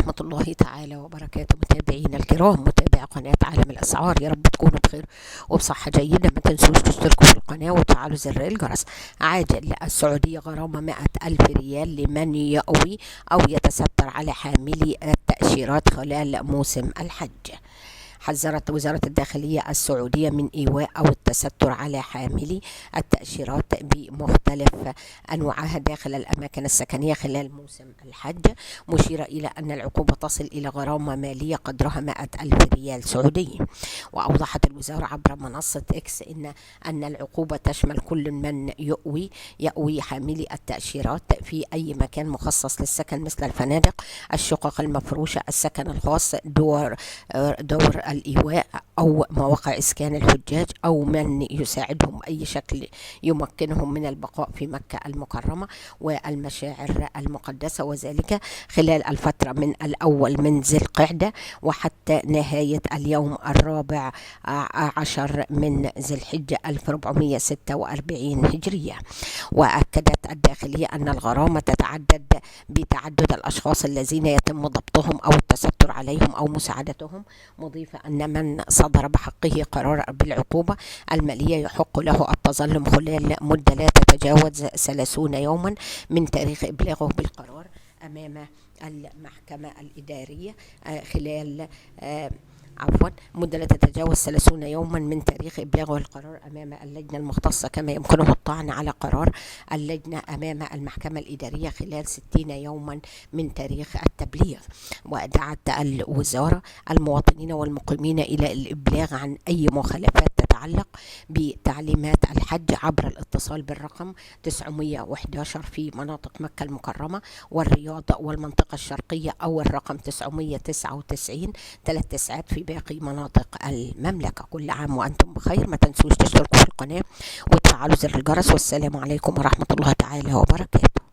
ورحمة الله تعالى وبركاته. متابعينا الكرام، متابعي قناة عالم الأسعار، يا رب تكونوا بخير وبصحة جيدة. ما تنسوش تشتركوا في القناة وتفعلوا زر الجرس. عاجل السعودية غرامة 100,000 ريال لمن يأوي أو يتستر على حاملي التأشيرات خلال موسم الحج. حذرت وزارة الداخلية السعودية من إيواء أو التستر على حاملي التأشيرات بمختلف أنواعها داخل الأماكن السكنية خلال موسم الحج، مشيرة إلى أن العقوبة تصل إلى غرامة مالية قدرها 100,000 ريال سعودي. وأوضحت الوزارة عبر منصة إكس أن العقوبة تشمل كل من يأوي حاملي التأشيرات في أي مكان مخصص للسكن مثل الفنادق، الشقق المفروشة، السكن الخاص، دور الإيواء أو مواقع إسكان الحجاج، أو من يساعدهم أي شكل يمكنهم من البقاء في مكة المكرمة والمشاعر المقدسة، وذلك خلال الفترة من الأول من ذي القعدة وحتى نهاية اليوم 14 من ذي الحجة 1446 هجرية. وأكدت الداخلية أن الغرامة تتعدد بتعدد الأشخاص الذين يتم ضبطهم أو التستر عليهم أو مساعدتهم، مضيفة أن من صدر بحقه قرار بالعقوبة المالية يحق له التظلم خلال مدة لا تتجاوز 30 يوما من تاريخ إبلاغه بالقرار أمام المحكمة الإدارية خلال مدة لا تتجاوز 30 يوما من تاريخ إبلاغه القرار أمام اللجنة المختصة، كما يمكنه الطعن على قرار اللجنة أمام المحكمة الإدارية خلال 60 يوما من تاريخ التبليغ. ودعت الوزارة المواطنين والمقيمين إلى الإبلاغ عن أي مخالفات تتعلق بتعليمات الحج عبر الاتصال بالرقم 911 في مناطق مكة المكرمة والرياض والمنطقة الشرقية، أو الرقم 999 3 في باقي مناطق المملكة. كل عام وأنتم بخير. ما تنسوش تشتركوا في القناة وتفعلوا زر الجرس، والسلام عليكم ورحمة الله تعالى وبركاته.